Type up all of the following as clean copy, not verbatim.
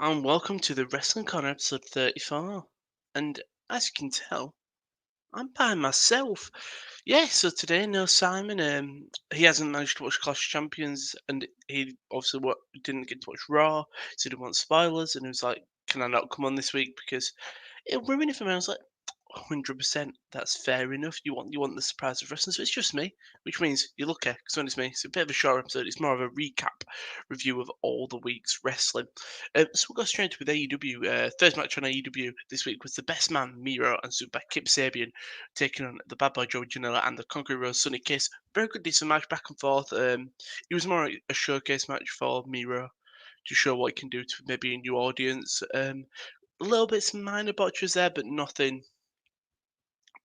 and welcome to the Wrestling Corner episode 34. And as you can tell, I'm by myself. Yeah, so today, no Simon. He hasn't managed to watch Clash of Champions, and he obviously didn't get to watch Raw, so he didn't want spoilers. And he was like, "Can I not come on this week because it'll ruin it for me?" I was like, "100%, that's fair enough. You want the surprise of wrestling, so it's just me, which means you're lucky because when it's me, it's a bit of a short episode. It's more of a recap review of all the week's wrestling. So we'll go straight with AEW. Third match on AEW this week was the Best Man Miro and Super Kip Sabian taking on the Bad Boy Joe Janela and the Conqueror Rose Sonny Kiss. Very good, decent match back and forth. It was more a showcase match for Miro to show what he can do to maybe a new audience. A little bit some minor botches there, but nothing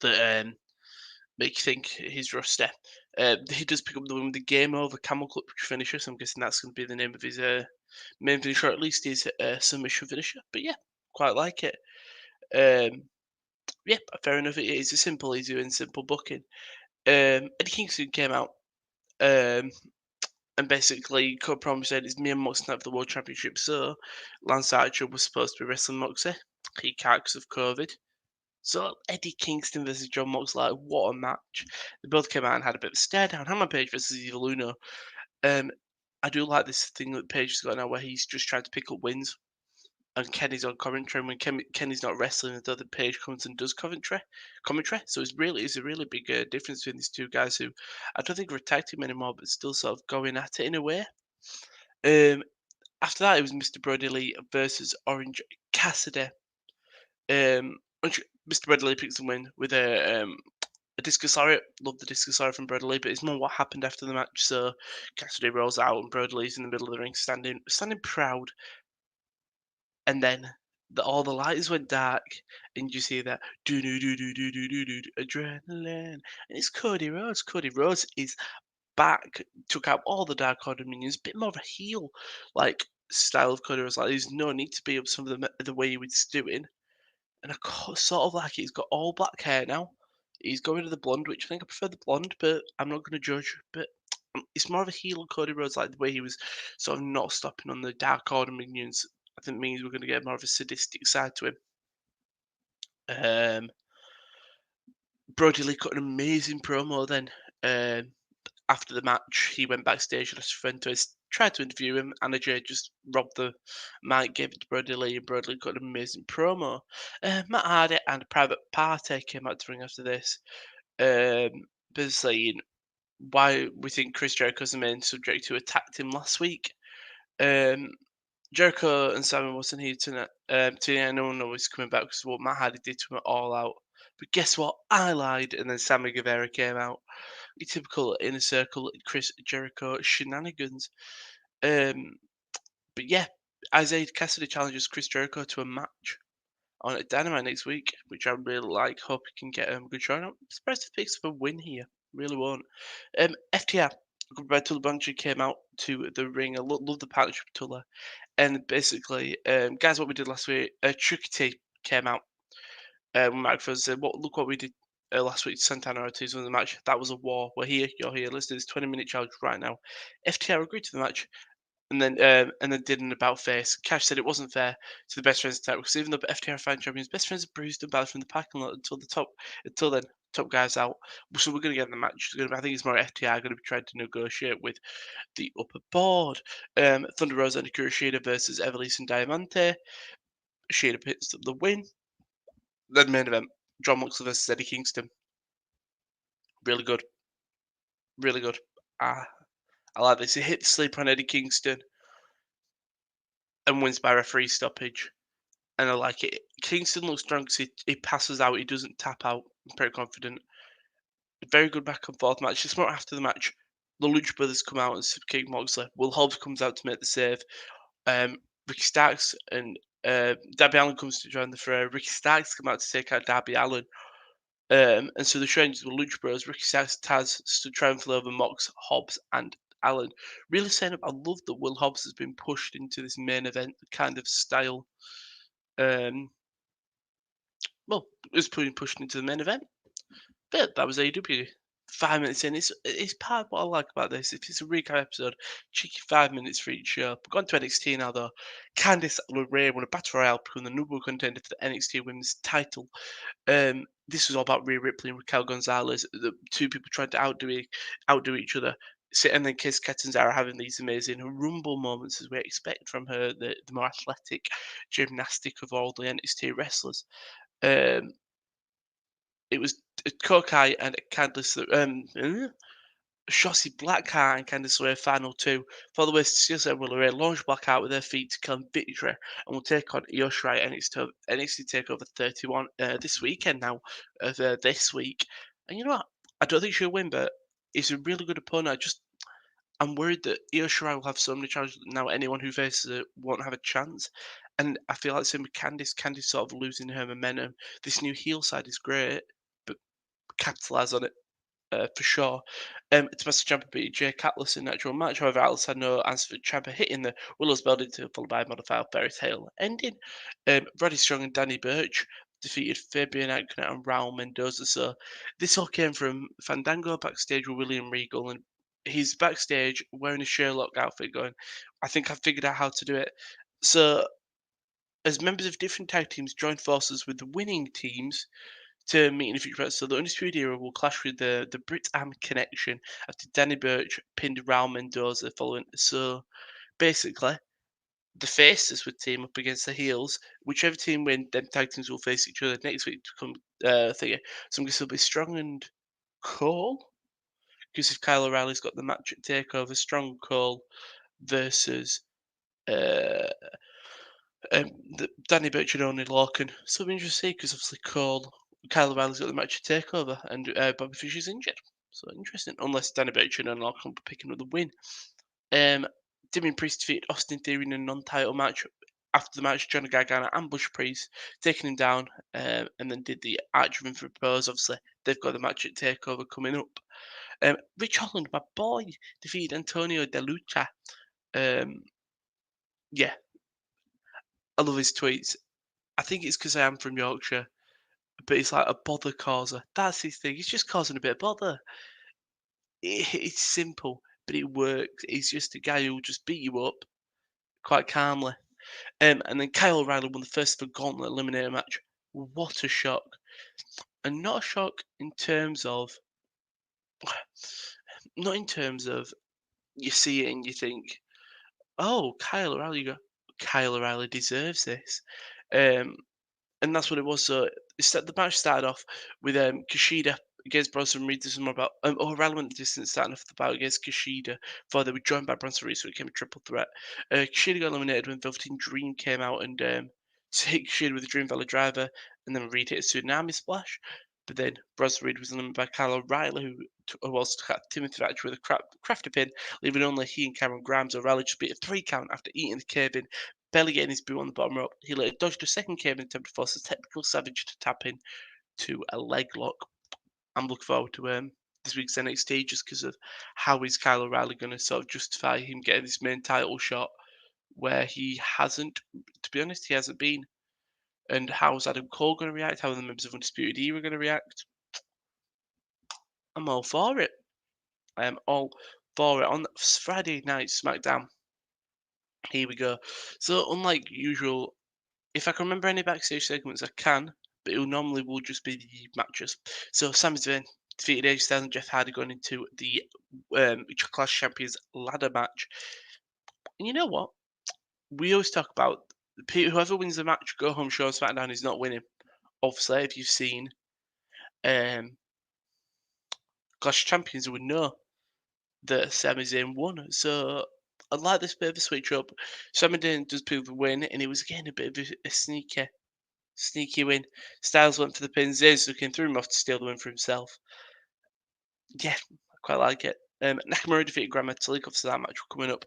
that make you think he's rusty. He does pick up the win with the game over Camel Clutch finisher, so I'm guessing that's going to be the name of his main finisher, or at least his submission finisher. But yeah, quite like it. Um, yeah, fair enough. It is a simple, easy and simple booking. Eddie Kingston came out um, and basically cut a promise said it's me and Mox have the World Championship. So Lance Archer was supposed to be wrestling Moxie. He can't because of COVID. So Eddie Kingston versus John Moxley, like, what a match! They both came out and had a bit of a stare down. Hangman Page versus Evil Uno. Um, I do like this thing that Page has got now, where he's just trying to pick up wins, and Kenny's on commentary. And when Kenny's not wrestling, the other Page comes and does commentary. So it's a really big difference between these two guys who I don't think are a tag team anymore, but still sort of going at it in a way. Um, After that, it was Mr. Brody Lee versus Orange Cassidy. Mr. Brody Lee picks the win with a discus lariat. Love the discus lariat from Brody Lee, but it's more what happened after the match. So Cassidy rolls out and Brody Lee's in the middle of the ring, standing proud. And then all the lights went dark, and you see that do do do do do do do do adrenaline, and it's Cody Rhodes. Cody Rhodes is back, took out all the Dark Order minions, bit more of a heel like style of Cody Rhodes. Like there's no need to be up some of them the way he was doing. And sort of like it. He's got all black hair now. He's going to the blonde, which I think I prefer the blonde, but I'm not going to judge. But it's more of a heel of Cody Rhodes, like the way he was sort of not stopping on the Dark Order minions. I think means we're going to get more of a sadistic side to him. Um, Brody Lee cut an amazing promo then. Um, After the match, he went backstage and a friend to his tried to interview him. Anna Jay just robbed the mic, gave it to Brody Lee, and Brody Lee got an amazing promo. Matt Hardy and Private Party came out to ring after this, basically saying why we think Chris Jericho's the main subject who attacked him last week. Um, Jericho and Simon wasn't here tonight. Today, no one knows coming back because what Matt Hardy did to him all out. But guess what? I lied, and then Sammy Guevara came out. Your typical inner circle Chris Jericho shenanigans. Um, but yeah, Isaiah Cassidy challenges Chris Jericho to a match on Dynamite next week, which I really like. Hope he can get a good showing. I'm surprised if he picks up a win here. Really won't. FTR, Goodbye Tulla Blanchard came out to the ring. I love the partnership with Tulla. And basically, guys, what we did last week, Chucky T came out. Microphone said, look what we did last week, Santana Ortiz won the match. That was a war. We're here, you're here. Let's do this 20-minute challenge right now. FTR agreed to the match and then did an about face. Cash said it wasn't fair to the best friends attack because even though FTR are fan champions, best friends are bruised and bad from the parking lot until then top guys out. So we're gonna get in the match. I think it's more FTR going to be trying to negotiate with the upper board. Thunder Rosa and Akira Shida versus Evelise and Diamante. Shida picks up the win. Then main event, John Moxley versus Eddie Kingston. Really good. Really good. I like this. He hits sleep on Eddie Kingston and wins by referee stoppage. And I like it. Kingston looks strong because he passes out. He doesn't tap out. I'm pretty confident. Very good back and forth match. Just more after the match, the Lucha Brothers come out and kick Moxley. Will Hobbs comes out to make the save. Ricky Starks and Darby Allin comes to join the fray. Ricky Starks come out to take out Darby Allin. And so the changes were Lucha Bros, Ricky Starks, Taz stood triumphantly over Mox, Hobbs, and Allen. Really setting up. I love that Will Hobbs has been pushed into this main event kind of style. Well, it was being pushed into the main event. But that was AEW 5 minutes in. It's part of what I like about this. If it's a recap episode, cheeky 5 minutes for each show. But going to NXT now though, Candice LeRae won a battle royale, becoming the number one contender for the NXT Women's title. This was all about Rhea Ripley and Raquel Gonzalez, the two people trying to outdo each other. And then Kiss Catanzaro having these amazing rumble moments as we expect from her, the more athletic gymnastic of all the NXT wrestlers. Um, it was Kokai and Candice, Shotzi Blackheart and Candice LeRae final two. For the West, Success will LeRae launch Blackheart with their feet to claim victory and will take on Io Shirai at NXT TakeOver 31 this weekend now, this week. And you know what? I don't think she'll win, but it's a really good opponent. I'm worried that Io Shirai will have so many challenges that now anyone who faces it won't have a chance. And I feel like same with Candice. Candice sort of losing her momentum. This new heel side is great, but capitalize on it for sure. Domestic champion beat Jay Catless in an actual match. However, Alice had no answer for Ciampa hitting the Willow's Belt into followed by a modified fairy tale ending. Roddy Strong and Danny Burch defeated Fabian Aichner and Raul Mendoza. So this all came from Fandango backstage with William Regal, and he's backstage wearing a Sherlock outfit, going, "I think I've figured out how to do it." So as members of different tag teams join forces with the winning teams to meet in the future. So the Undisputed Era will clash with the Brit Am Connection after Danny Burch pinned Raul Mendoza following. So basically, the faces would team up against the heels. Whichever team win, then tag teams will face each other next week to come thingy. So I'm guessing it'll be Strong and Cole. Because if Kyle O'Reilly's got the match at Takeover, Strong Cole versus uh, Danny Burch and Only Lorcan. So it'll be interesting because obviously Kyle O'Reilly's got the match at Takeover and Bobby Fischer's injured. So interesting, unless Danny Burch and Only Lorcan will be picking up the win. Damien Priest defeated Austin Theory in a non-title match. After the match, Johnny Gargano ambushed Priest, taking him down, and then did the Arch of Infinite Pose. Obviously, they've got the match at Takeover coming up. Rich Holland, my boy, defeated Antonio De Lucha. Yeah, I love his tweets. I think it's because I am from Yorkshire, but it's like a bother causer. That's his thing. He's just causing a bit of bother. It's simple, but it works. He's just a guy who will just beat you up quite calmly. And then Kyle O'Reilly won the first of a gauntlet eliminator match. What a shock. And not a shock in terms of, not in terms of you see it and you think, oh, Kyle O'Reilly, you go, Kyle O'Reilly deserves this. Um, and that's what it was. So the match started off with Kushida against Bronson Reed. This is more about relevant distance starting off the bout against Kushida before they were joined by Bronson Reed, so it became a triple threat. Kushida got eliminated when Velveteen Dream came out and hit Kushida with a Dream Valley driver, and then Reed hit a Tsunami Splash. But then Bronson Reed was eliminated by Kyle O'Reilly, who also took out Timothy Thatcher with a crafty pin, leaving only he and Cameron Grimes. O'Reilly just beat a 3 count after eating the cabin, barely getting his boot on the bottom rope. He later dodged a second cable and attempted to force a technical Savage to tap in to a leg lock. I'm looking forward to this week's NXT just because of how is Kyle O'Reilly going to sort of justify him getting this main title shot where he hasn't, to be honest, he hasn't been. And how is Adam Cole going to react? How are the members of Undisputed Era going to react? I'm all for it. I am all for it. On Friday night SmackDown, here we go. So unlike usual, if I can remember any backstage segments, I can, but it normally will just be the matches. So Sami Zayn defeated AJ Styles and Jeff Hardy going into the Clash Champions ladder match. And you know what? We always talk about whoever wins the match, go home show on SmackDown is not winning. Obviously, if you've seen um, Clash Champions, you would know that Sami Zayn won. So I like this bit of a switch up. Sami Zayn does prove a win, and it was again a bit of a sneaky win. Styles went for the pin. Zayn threw him off to steal the win for himself. Yeah, I quite like it. Nakamura defeated Gran Metalik. Obviously, that match coming up.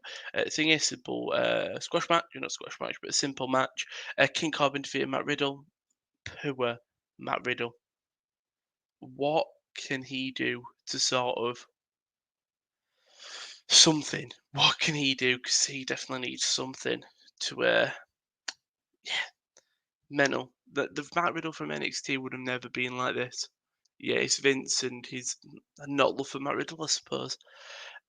Thing is, simple squash match. Not squash match, but a simple match. King Corbin defeated Matt Riddle. Poor Matt Riddle. What can he do to sort of something? What can he do? Because he definitely needs something to, yeah, mental. The Matt Riddle from NXT would have never been like this. Yeah, it's Vince, and he's not love for Matt Riddle, I suppose.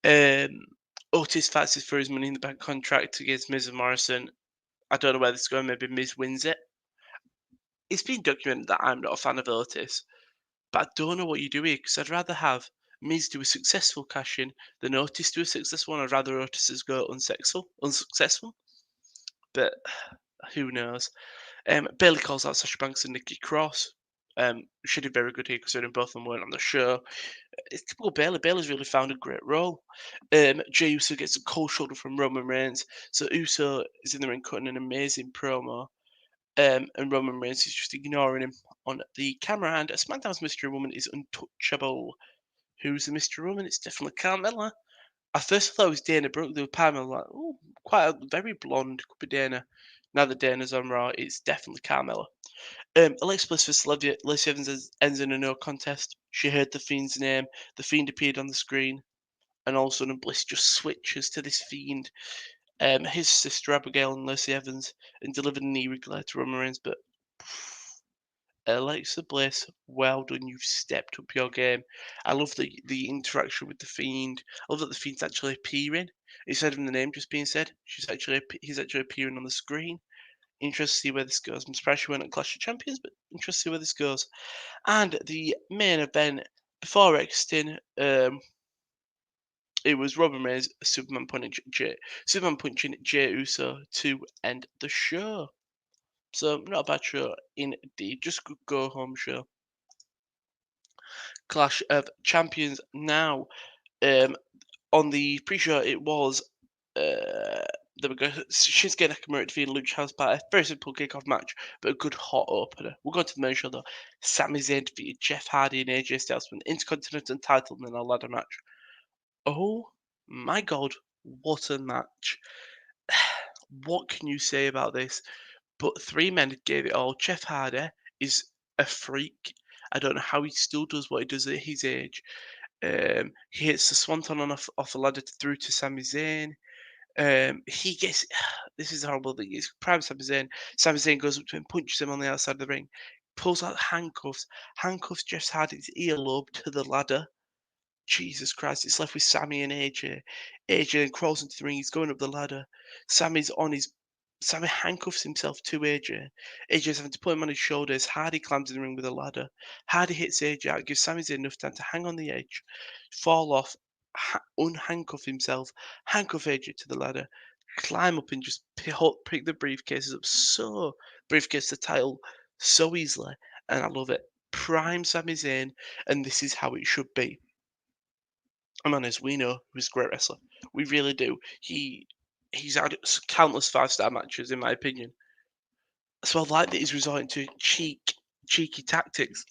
Um, Otis fights for his Money in the Bank contract against Miz and Morrison. I don't know where this is going. Maybe Miz wins it. It's been documented that I'm not a fan of Otis, but I don't know what you do here because I'd rather have Miz do a successful cash in than Otis do a successful one. I'd rather Otis go unsuccessful. But who knows? Bailey calls out Sasha Banks and Nikki Cross. She did very good here considering both of them weren't on the show. It's typical Bailey. Bailey's really found a great role. Jey Uso gets a cold shoulder from Roman Reigns. So Uso is in the ring cutting an amazing promo. And Roman Reigns is just ignoring him on the camera. And SmackDown's Mystery Woman is untouchable. Who's the Mystery Woman? It's definitely Carmella. At first I thought it was Dana Brooke. They were Pamela, like, oh, quite a very blonde. Could be Dana. Now that Dana's on Raw, it's definitely Carmella. Alexa Bliss vs. Lacey Evans ends in a no contest. She heard the Fiend's name. The Fiend appeared on the screen, and all of a sudden Bliss just switches to this Fiend. His sister Abigail and Lacey Evans, and delivered a knee glare to Roman Reigns, but Alexa Bliss, well done. You've stepped up your game. I love the interaction with the Fiend. I love that the Fiend's actually appearing instead of the name just being said. He's actually appearing on the screen. Interested to see where this goes. I'm surprised she went at Clash of Champions, but interested to see where this goes. And the main event before exiting, it was Roman Reigns Superman punching Jey Uso to end the show. So not a bad show indeed. Just a good go home show. Clash of Champions now. Um, on the pre-show, it was there we go. Shinsuke Nakamura defeated Lucha House Party. Very simple kickoff match, but a good hot opener. We'll go to the main show though. Sami Zayn defeated Jeff Hardy and AJ Styles for an Intercontinental title in a ladder match. Oh my god, what a match! What can you say about this? But three men gave it all. Jeff Hardy is a freak. I don't know how he still does what he does at his age. He hits the swanton on off a ladder through to Sami Zayn. He gets this is horrible that he's prime Sami Zayn. Sami Zayn goes up to him, punches him on the outside of the ring, pulls out handcuffs Jeff Hardy's earlobe to the ladder. Jesus Christ, it's left with Sammy and AJ. AJ then crawls into the ring, he's going up the ladder. Sammy handcuffs himself to AJ. AJ's having to put him on his shoulders. Hardy climbs in the ring with a ladder. Hardy hits AJ out, gives Sami Zayn enough time to hang on the edge, fall off, unhandcuff himself, handcuff AJ to the ladder, climb up and just pick the briefcases up briefcase the title so easily, and I love it. Prime Sami Zayn, and this is how it should be. I'm honest, we know he's a great wrestler. We really do. He's had countless 5-star matches, in my opinion. So I like that he's resorting to cheeky tactics,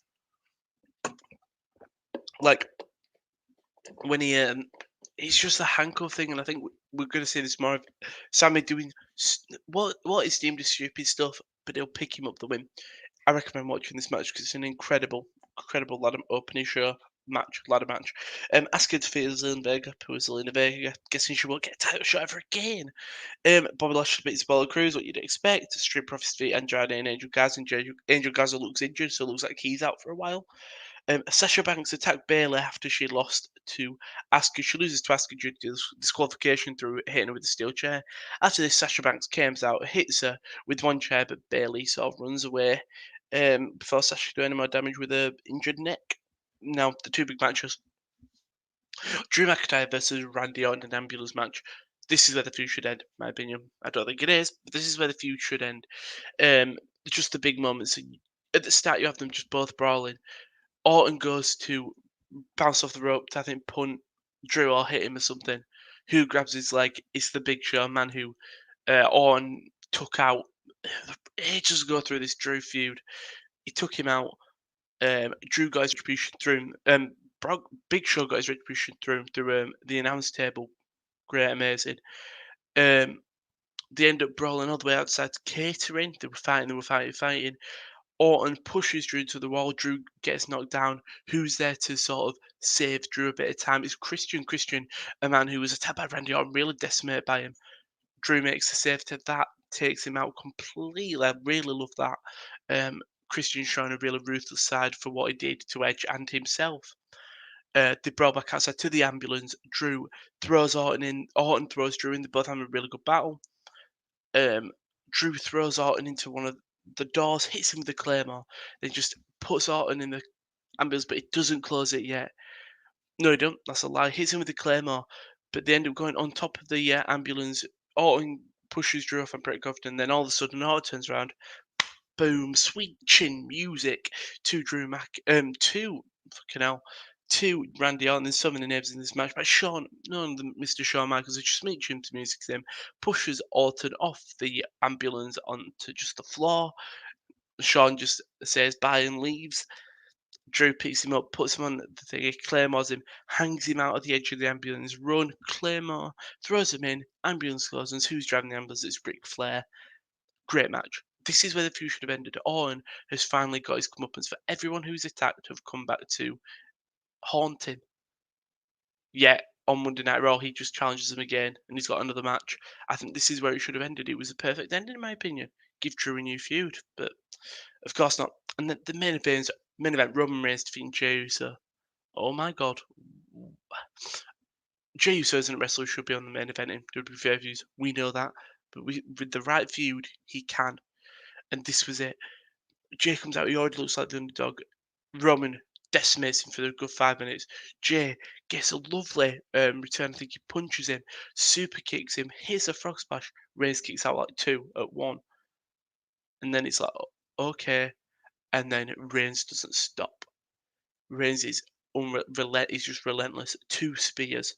like when he's just a handcuff thing, and I think we're going to see this more of Sammy doing what is deemed as stupid stuff, but he'll pick him up the win. I recommend watching this match because it's an incredible ladder opening show ladder match. Asuka defeated Zelina Vega. Who is Zelina Vega? Guessing she won't get a title shot ever again. Bobby Lashley beats Apollo Crews. What you'd expect. Street Profits defeat Andrade and Angel Gaza. Angel Gaza looks injured, so it looks like he's out for a while. Sasha Banks attacked Bayley after she lost to Asuka. She loses to Asuka due to disqualification through hitting her with a steel chair. After this, Sasha Banks comes out, hits her with one chair, but Bayley sort of runs away before Sasha doing any more damage with her injured neck. Now, the two big matches. Drew McIntyre versus Randy Orton, an ambulance match. This is where the feud should end, in my opinion. I don't think it is, but this is where the feud should end. Just the big moments. At the start, you have them just both brawling. Orton goes to bounce off the rope to, I think, punt Drew or hit him or something. Who grabs his leg? It's the Big Show man who Orton took out ages ago through this Drew feud. He took him out. Drew got his retribution through him. Big Show got his retribution through the announce table. Great, amazing. They end up brawling all the way outside to catering. They were fighting. Orton pushes Drew to the wall. Drew gets knocked down. Who's there to sort of save Drew a bit of time? It's Christian, a man who was attacked by Randy Orton, really decimated by him. Drew makes the save to that, takes him out completely. I really love that. Christian showing a really ruthless side for what he did to Edge and himself. They brought back outside to the ambulance. Drew throws Orton in. Orton throws Drew in. They both have a really good battle. Drew throws Orton into one of the doors, hits him with the claymore, then just puts Orton in the ambulance, but it doesn't close it yet. No, he don't. That's a lie. Hits him with the claymore, but they end up going on top of the ambulance. Orton pushes Drew off. I'm pretty confident. Then all of a sudden, Orton turns around. Boom! Sweet chin music to Drew Mac. To fucking hell. To Randy Orton. There's so many names in this match, but none of them, Mr. Shawn Michaels, is just sweet chin music to him. Pushes Orton off the ambulance onto just the floor. Shawn just says bye and leaves. Drew picks him up, puts him on the thing, he claymores him, hangs him out at the edge of the ambulance, run, claymore, throws him in, ambulance goes, and who's driving the ambulance? It's Ric Flair. Great match. This is where the feud should have ended. Orton has finally got his comeuppance for everyone who's attacked have come back to haunt him. Yet on Monday Night Raw, he just challenges him again, and he's got another match. I think this is where it should have ended. It was a perfect ending, in my opinion. Give Drew a new feud, but of course not. And the main event, Roman Reigns defeating Jey Uso. Oh my god. Jey Uso isn't a wrestler who should be on the main event in WWE views. We know that. But with the right feud, he can. And this was it. Jey comes out, he already looks like the underdog. Roman decimates him for a good 5 minutes. Jey gets a lovely return. I think he punches him, super kicks him, hits a frog splash. Reigns kicks out like 2 at 1. And then it's like, okay. And then Reigns doesn't stop. Reigns is he's just relentless. 2 spears.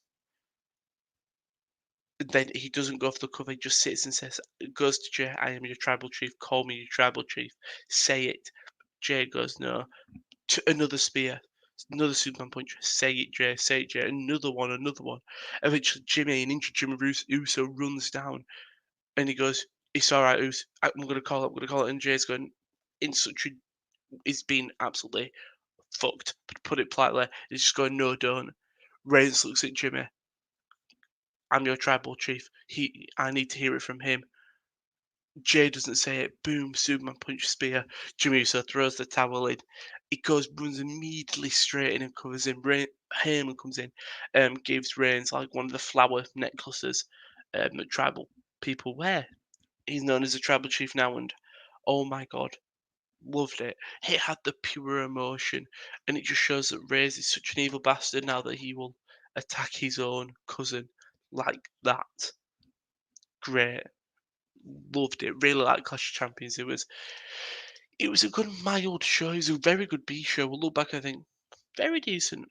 Then he doesn't go for the cover. He just sits and goes to Jey, I am your tribal chief. Call me your tribal chief. Say it. Jey goes, no. Another spear. Another Superman punch. Say it, Jey. Say it, Jey. Another one. Another one. Eventually, Ninja Jimmy Uso runs down. And he goes, it's all right, Uso. I'm going to call it. And Jey's going, in such a... He's been absolutely fucked. To put it politely. He's just going, no, don't. Reigns looks at Jimmy. I'm your tribal chief. I need to hear it from him. Jey doesn't say it. Boom, Superman punch spear. Jimmy Uso throws the towel in. It runs immediately straight in and covers him. Heyman comes in, gives Reigns like one of the flower necklaces that tribal people wear. He's known as a tribal chief now, and oh my god, loved it. It had the pure emotion, and it just shows that Reigns is such an evil bastard now that he will attack his own cousin like that. Great. Loved it. Really liked Clash of Champions. It was a good mild show. It was a very good B show. We'll look back, I think, very decent.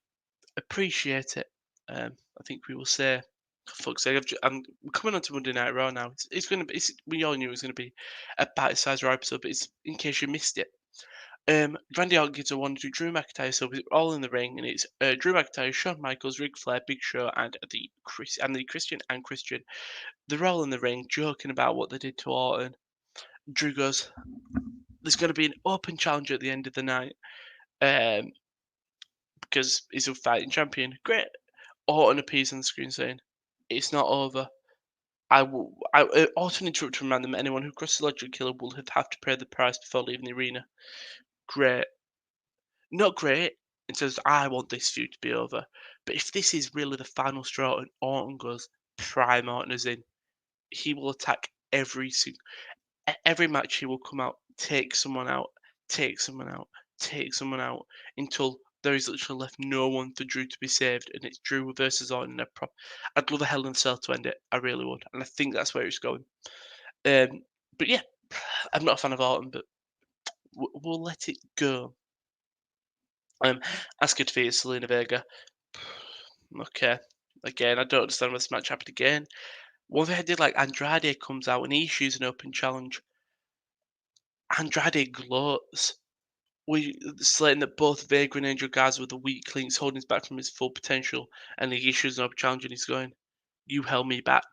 Appreciate it. I think we will say, for fuck's sake, I'm coming on to Monday Night Raw now. It's going to be. We all knew it was going to be a bite-sized Raw episode, but it's in case you missed it. Randy Orton gives a one to Drew McIntyre, so we're all in the ring, and it's Drew McIntyre, Shawn Michaels, Ric Flair, Big Show, and the Christian. They're all in the ring, joking about what they did to Orton. Drew goes, there's going to be an open challenge at the end of the night because he's a fighting champion. Great. Orton appears on the screen saying, it's not over. Orton interrupted to remind them anyone who crosses the Legend Killer will have to pay the price before leaving the arena. Great. Not great. It says, I want this feud to be over. But if this is really the final straw and Orton goes prime Orton as in, he will attack every match he will come out, take someone out, take someone out, take someone out until there is literally left no one for Drew to be saved, and it's Drew versus Orton. I'd love a Hell in a Cell to end it. I really would, and I think that's where it's going. But yeah, I'm not a fan of Orton, but we'll let it go. Asuka defeated Selena Vega. Okay. Again, I don't understand why this match happened again. One thing I did like, Andrade comes out and he issues an open challenge. Andrade gloats. We slating that both Vega and Angel Garza were the weak links holding us back from his full potential, and he issues an open challenge and he's going, "You held me back.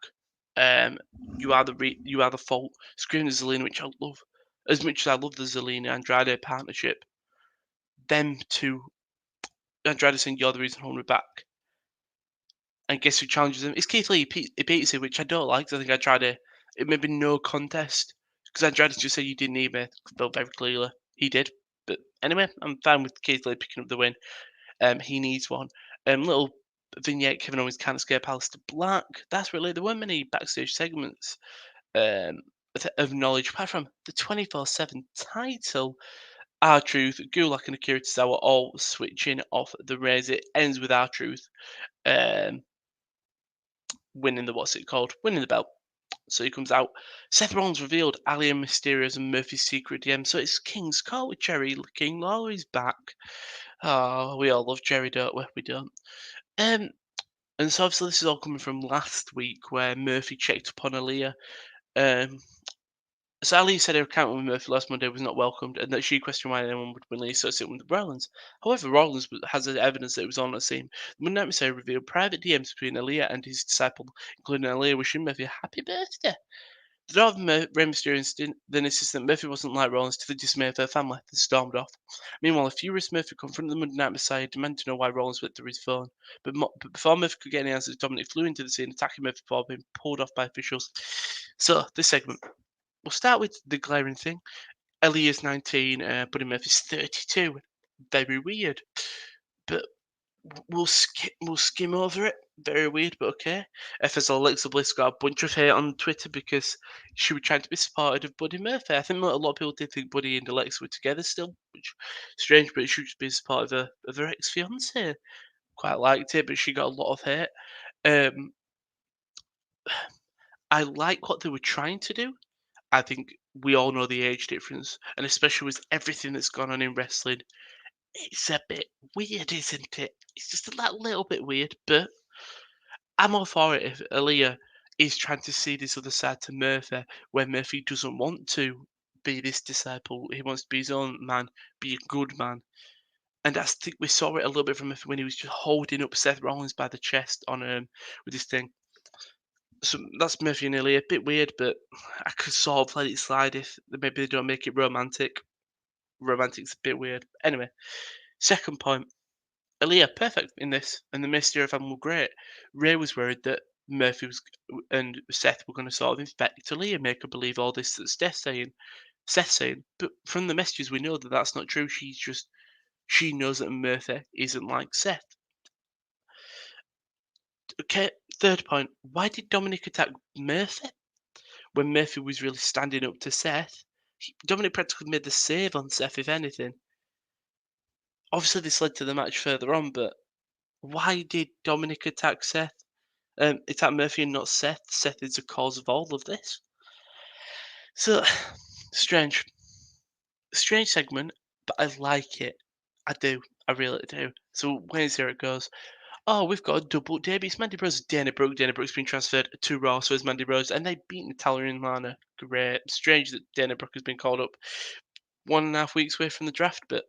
You are the fault." Screaming at Zelina, which I love. As much as I love the Zelina Andrade partnership, them two, Andrade saying, "You're the reason holding me back." And guess who challenges him? It's Keith Lee. He beats him, which I don't like. 'Cause I think it may be no contest. Because Andrade just said you didn't need me, very clearly. He did. But anyway, I'm fine with Keith Lee picking up the win. He needs one. Little vignette, Kevin Owens can't escape Aleister Black. That's really, there weren't many backstage segments um, of knowledge apart from the 24/7 title. R-Truth, Gulak and Akira Tozawa all switching off the Rays. It ends with R-Truth um, winning the, what's it called? Winning the belt. So he comes out. Seth Rollins revealed Ali and Mysterio's and Murphy's secret DM. So it's King's Court with Jerry King Lawler. He's back. Oh, we all love Jerry, don't we? We don't. Um, and so obviously this is all coming from last week where Murphy checked upon Aaliyah. Um, so Ali said her encounter with Murphy last Monday was not welcomed and that she questioned why anyone would willingly associate with Rollins. However, Rollins has evidence that it was all the same. The Monday Night Messiah revealed private DMs between Aaliyah and his disciple, including Aaliyah wishing Murphy a happy birthday. The daughter of Rey Mysterio then insisted that Murphy wasn't like Rollins to the dismay of her family, then stormed off. Meanwhile, a furious Murphy confronted the Monday Night Messiah, demanding to know why Rollins went through his phone. But before Murphy could get any answers, Dominic flew into the scene, attacking Murphy before being pulled off by officials. So, this segment. We'll start with the glaring thing. Ellie is 19, Buddy Murphy's 32. Very weird. But we'll skim over it. Very weird, but okay. FS Alexa Bliss got a bunch of hate on Twitter because she was trying to be supportive of Buddy Murphy. I think a lot of people did think Buddy and Alexa were together still, which is strange, but she was being supportive of her ex-fiance. Quite liked it, but she got a lot of hate. Um, I like what they were trying to do. I think we all know the age difference, and especially with everything that's gone on in wrestling, it's a bit weird, isn't it? It's just a little bit weird, but I'm all for it if Aaliyah is trying to see this other side to Murphy, where Murphy doesn't want to be this disciple. He wants to be his own man, be a good man. And I think we saw it a little bit from Murphy when he was just holding up Seth Rollins by the chest on with this thing. So that's Murphy and Aaliyah. A bit weird, but I could sort of let it slide if maybe they don't make it romantic. Romantic's a bit weird. Anyway, second point. Aaliyah, perfect in this, and the Mysterio family were great. Ray was worried that Murphy was and Seth were going to sort of infect Aaliyah, make her believe all this that Seth's saying. But from the messages, we know that that's not true. She knows that Murphy isn't like Seth. Okay, third point. Why did Dominic attack Murphy when Murphy was really standing up to Seth? Dominic practically made the save on Seth, if anything. Obviously, this led to the match further on, but why did Dominic attack Seth? Attack Murphy and not Seth. Seth is the cause of all of this. So, strange. Strange segment, but I like it. I do. I really do. So, here it goes. Oh, we've got a double debut. It's Mandy Rose, Dana Brooke. Dana Brooke's been transferred to Raw, so is Mandy Rose, and they've beaten Taylor and Lana. Great. Strange that Dana Brooke has been called up 1.5 weeks away from the draft, but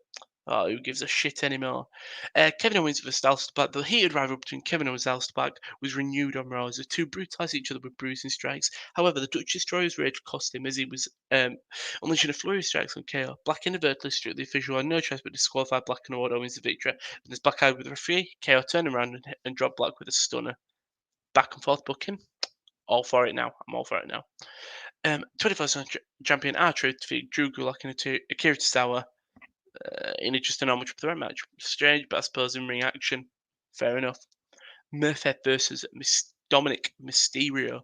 oh, who gives a shit anymore? Kevin Owens versus Aleister Black. The heated rivalry between Kevin Owens and Aleister Black was renewed on Raw as the two brutalised each other with bruising strikes. However, the Dutch Destroyer's rage cost him as he was unleashing a flurry of strikes on KO. Black inadvertently struck the official had no choice but disqualified Black and award Owens the victory. And as Black argued with the referee, KO turned around and dropped Black with a stunner. Back and forth booking. All for it now. I'm all for it now. 21st champion R-Truth defeated Drew Gulak and Akira Tozawa in just a normal triple threat match. Strange, but I suppose in ring action, fair enough. Murphy versus Dominic Mysterio.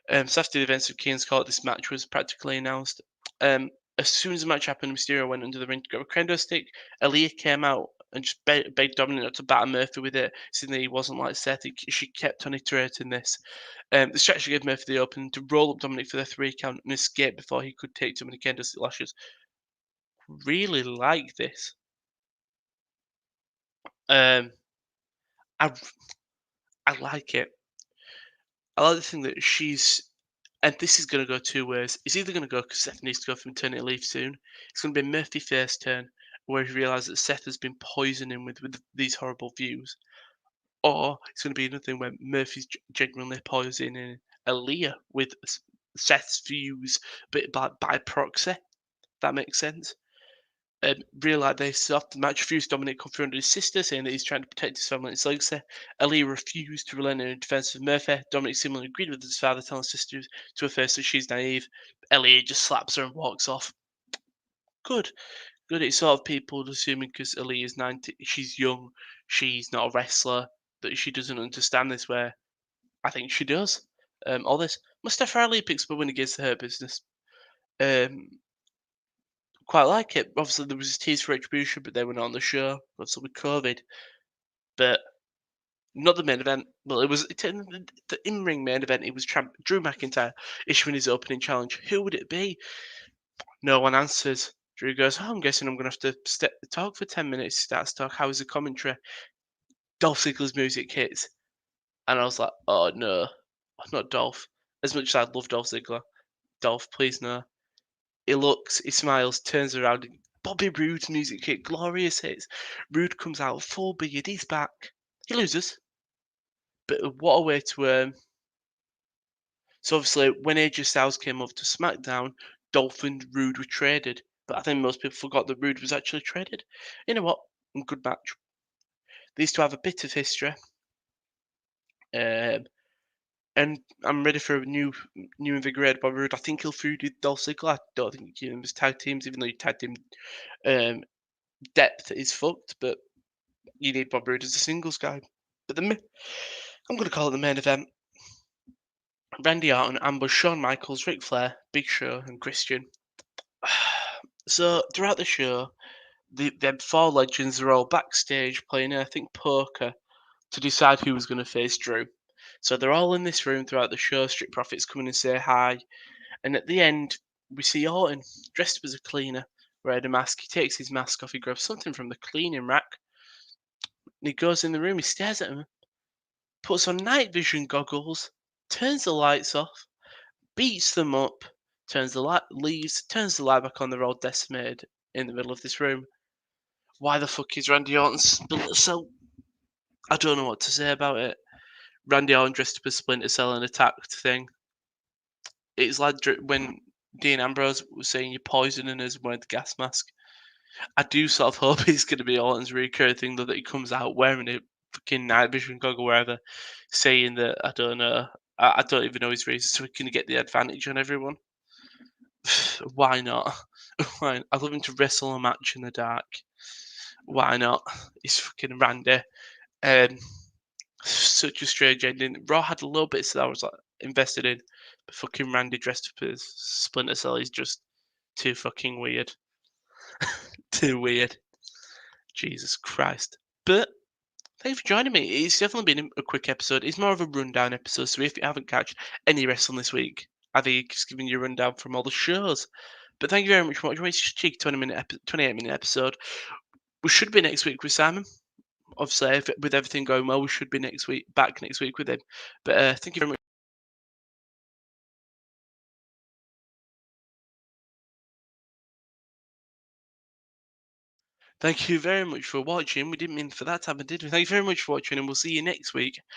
So after the events of King's Court, this match was practically announced. As soon as the match happened, Mysterio went under the ring to grab a kendo stick. Aaliyah came out and just begged Dominic not to batter Murphy with it, saying that he wasn't like Seth. She kept on iterating this. The strategy gave Murphy the opening to roll up Dominic for the 3 count and escape before he could take too many kendo stick lashes. Really like this. Um, I I like it. I like the thing that and this is going to go two ways. It's either going to go because Seth needs to go for maternity leave soon. It's going to be Murphy first turn, where he realises that Seth has been poisoning with these horrible views, or it's going to be another thing where Murphy's genuinely poisoning Aaliyah with Seth's views, but by proxy. That makes sense. Realised they stopped the match, refused Dominic confronted his sister, saying that he's trying to protect his family and his legacy. Ali refused to relent in defence of Murphy. Dominic similarly agreed with his father, telling his sister to her face that she's naive. Ellie just slaps her and walks off. Good. Good. It's sort of people assuming because Aaliyah's 90, she's young, she's not a wrestler, that she doesn't understand this. Where I think she does. All this Mustafa Ali picks up when he gets to her business. Um, Quite like it. Obviously, there was a tease for Retribution, but they were not on the show. Obviously, with COVID, but not the main event. Well, it was the in-ring main event. It was Drew McIntyre issuing his opening challenge. Who would it be? No one answers. Drew goes, "Oh, I'm guessing I'm going to have to talk for 10 minutes." He starts to talk. How is the commentary? Dolph Ziggler's music hits. And I was like, "Oh, no. Not Dolph." As much as I love Dolph Ziggler. Dolph, please no. He looks, he smiles, turns around. And Bobby Roode's music hit. Glorious hits. Roode comes out full beard. He's back. He loses. But what a way to So obviously, when AJ Styles came over to SmackDown, Dolph and Rude were traded. But I think most people forgot that Rude was actually traded. You know what? Good match. These two have a bit of history, um, and I'm ready for a new invigorated Bobby Roode. I think he'll feud with Dolph Ziggler. I don't think he was tag teams, even though you tag team um, depth is fucked. But you need Bobby Roode as a singles guy. But I'm going to call it the main event. Randy Orton ambushed Shawn Michaels, Ric Flair, Big Show, and Christian. So throughout the show, the four legends are all backstage playing, I think, poker to decide who was going to face Drew. So they're all in this room throughout the show. Street Profits come in and say hi, and at the end, we see Orton dressed up as a cleaner, wearing a mask. He takes his mask off, he grabs something from the cleaning rack, and he goes in the room. He stares at him, puts on night vision goggles, turns the lights off, beats them up, turns the light, leaves, turns the light back on. They're all decimated in the middle of this room. Why the fuck is Randy Orton Splinter Cell? I don't know what to say about it. Randy Orton dressed up as Splinter Cell and attacked thing. It's like when Dean Ambrose was saying you're poisoning us wearing the gas mask. I do sort of hope it's going to be Orton's recurring thing, though, that he comes out wearing a fucking night vision goggle wherever, saying that, I don't know, I don't even know his reason, so he can get the advantage on everyone. Why not? Why? I'd love him to wrestle a match in the dark. Why not? He's fucking Randy. Um, Such a strange ending. Raw had a little bit that I was like invested in, but fucking Randy dressed up as Splinter Cell is just too fucking weird. Too weird. Jesus Christ. But thank you for joining me. It's definitely been a quick episode. It's more of a rundown episode, so if you haven't catched any wrestling this week, I think just giving you a rundown from all the shows. But thank you very much for watching. It's just a cheeky 28-minute episode. We should be next week with Simon. Obviously, with everything going well, we should be back next week with him. But thank you very much. Thank you very much for watching. We didn't mean for that to happen, did we? Thank you very much for watching, and we'll see you next week.